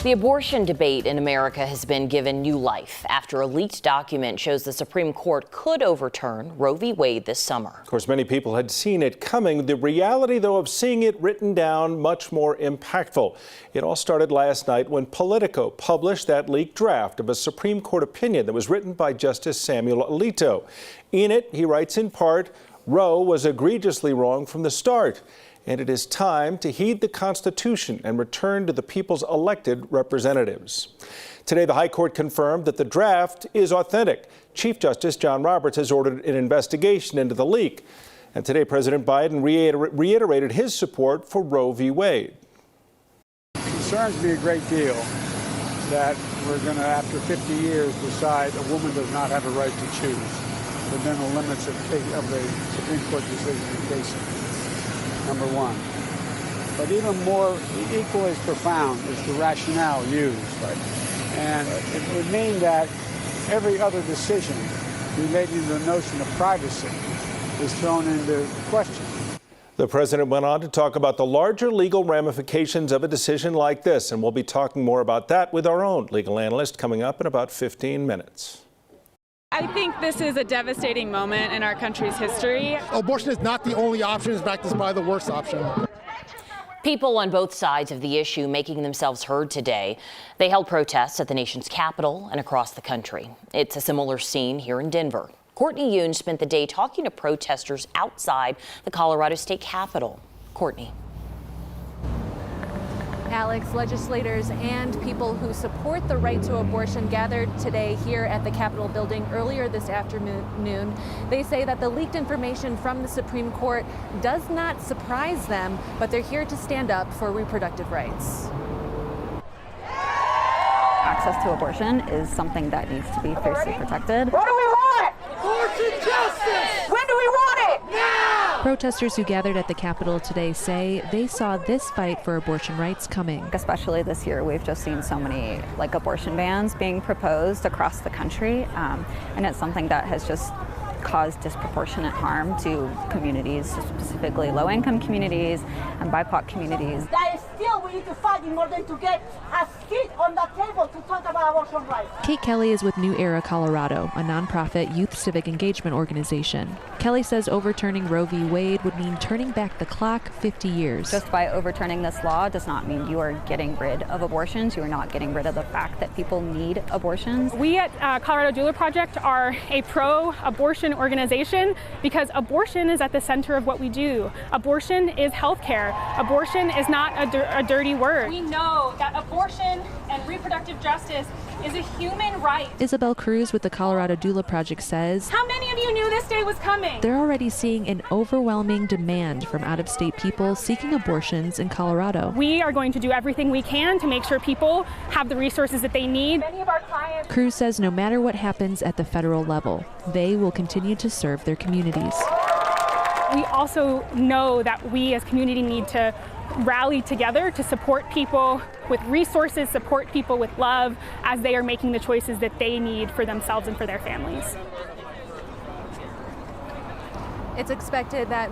The abortion debate in America has been given new life after a leaked document shows the Supreme Court could overturn Roe v. Wade this summer. Of course, many people had seen it coming. The reality, though, of seeing it written down, much more impactful. It all started last night when Politico published that leaked draft of a Supreme Court opinion that was written by Justice Samuel Alito. In it, he writes in part, Roe was egregiously wrong from the start, and it is time to heed the Constitution and return to the people's elected representatives. Today, the High Court confirmed that the draft is authentic. Chief Justice John Roberts has ordered an investigation into the leak. And today, President Biden reiterated his support for Roe v. Wade. It concerns me a great deal that we're going to, after 50 years, decide a woman does not have a right to choose within the limits of the Supreme Court decision in Casey. Number one. But even more, equally as profound is the rationale used. And it would mean that every other decision relating to the notion of privacy is thrown into question. The president went on to talk about the larger legal ramifications of a decision like this, and we'll be talking more about that with our own legal analyst coming up in about 15 minutes. I think this is a devastating moment in our country's history. Abortion is not the only option. In fact, it's probably the worst option. People on both sides of the issue making themselves heard today. They held protests at the nation's capital and across the country. It's a similar scene here in Denver. Courtney Yoon spent the day talking to protesters outside the Colorado State Capitol. Courtney. Alex, legislators and people who support the right to abortion gathered today here at the Capitol building earlier this afternoon. They say that the leaked information from the Supreme Court does not surprise them, but they're here to stand up for reproductive rights. Access to abortion is something that needs to be fiercely protected. What do we want? Abortion justice! When do we want it? Now! Protesters who gathered at the Capitol today say they saw this fight for abortion rights coming. Especially this year, we've just seen so many abortion bans being proposed across the country, and it's something that has just caused disproportionate harm to communities, specifically low-income communities and BIPOC communities. That is still we need to fight in order to get a seat on the table to talk about abortion rights. Kate Kelly is with New Era Colorado, a nonprofit youth civic engagement organization. Kelly says overturning Roe v. Wade would mean turning back the clock 50 years. Just by overturning this law does not mean you are getting rid of abortions. You are not getting rid of the fact that people need abortions. We at Colorado Doula Project are a pro-abortion organization because abortion is at the center of what we do. Abortion is healthcare. Abortion is not a dirty word. We know that abortion and reproductive justice is a human right. Isabel Cruz with the Colorado Doula Project says, how many of you knew this day was coming? They're already seeing an overwhelming demand from out-of-state people seeking abortions in Colorado. We are going to do everything we can to make sure people have the resources that they need. Many of our clients. Cruz says no matter what happens at the federal level, they will continue to serve their communities. We also know that we as community need to rally together to support people with resources, support people with love as they are making the choices that they need for themselves and for their families. It's expected that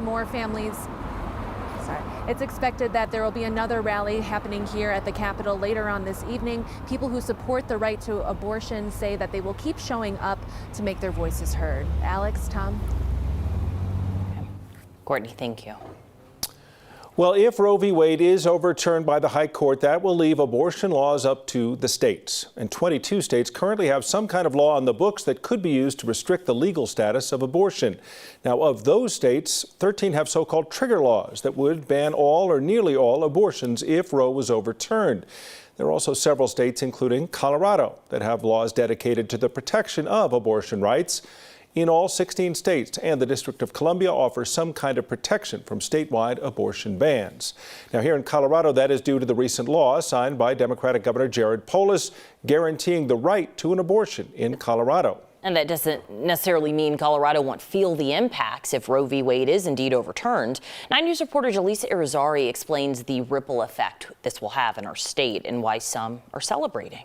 It's expected that there will be another rally happening here at the Capitol later on this evening. People who support the right to abortion say that they will keep showing up to make their voices heard. Alex, Tom. Courtney, thank you. Well, if Roe v. Wade is overturned by the High Court, that will leave abortion laws up to the states. And 22 states currently have some kind of law on the books that could be used to restrict the legal status of abortion. Now, of those states, 13 have so-called trigger laws that would ban all or nearly all abortions if Roe was overturned. There are also several states, including Colorado, that have laws dedicated to the protection of abortion rights. In all 16 states and the District of Columbia offers some kind of protection from statewide abortion bans. Now here in Colorado, that is due to the recent law signed by Democratic Governor Jared Polis guaranteeing the right to an abortion in Colorado. And that doesn't necessarily mean Colorado won't feel the impacts if Roe v. Wade is indeed overturned. 9 News reporter Jaleesa Irizarry explains the ripple effect this will have in our state and why some are celebrating.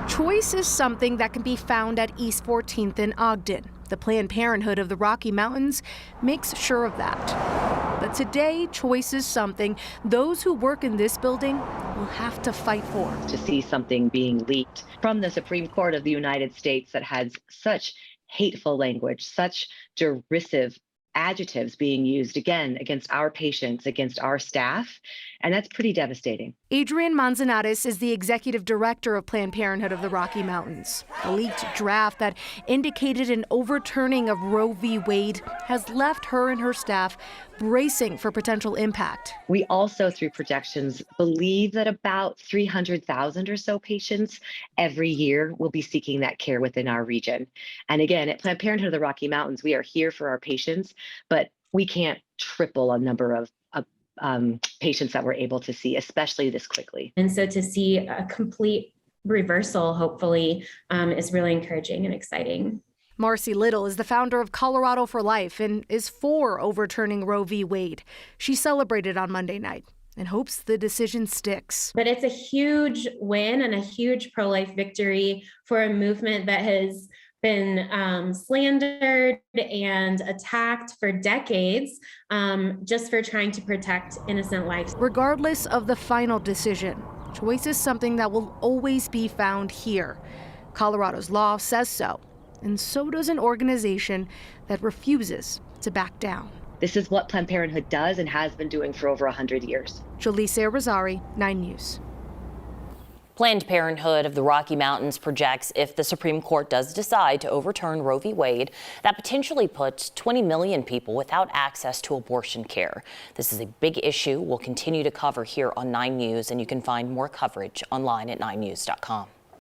Choice is something that can be found at East 14th in Ogden. The Planned Parenthood of the Rocky Mountains makes sure of that. But today, choice is something those who work in this building will have to fight for. To see something being leaked from the Supreme Court of the United States that has such hateful language, such derisive adjectives being used again against our patients, against our staff, and that's pretty devastating. Adrienne Manzanares is the executive director of Planned Parenthood of the Rocky Mountains. The leaked draft that indicated an overturning of Roe v. Wade has left her and her staff bracing for potential impact. We also, through projections, believe that about 300,000 or so patients every year will be seeking that care within our region. And again, at Planned Parenthood of the Rocky Mountains, we are here for our patients, but we can't triple a number of patients that we're able to see, especially this quickly. And so to see a complete reversal, hopefully, is really encouraging and exciting. Marcy Little is the founder of Colorado for Life and is for overturning Roe v. Wade. She celebrated on Monday night and hopes the decision sticks. But it's a huge win and a huge pro-life victory for a movement that has been slandered and attacked for decades, just for trying to protect innocent lives. Regardless of the final decision, choice is something that will always be found here. Colorado's law says so, and so does an organization that refuses to back down. This is what Planned Parenthood does and has been doing for over 100 years. Jaleesa Rosari, 9 News. Planned Parenthood of the Rocky Mountains projects if the Supreme Court does decide to overturn Roe v. Wade, that potentially puts 20 million people without access to abortion care. This is a big issue we'll continue to cover here on 9 News, and you can find more coverage online at 9news.com.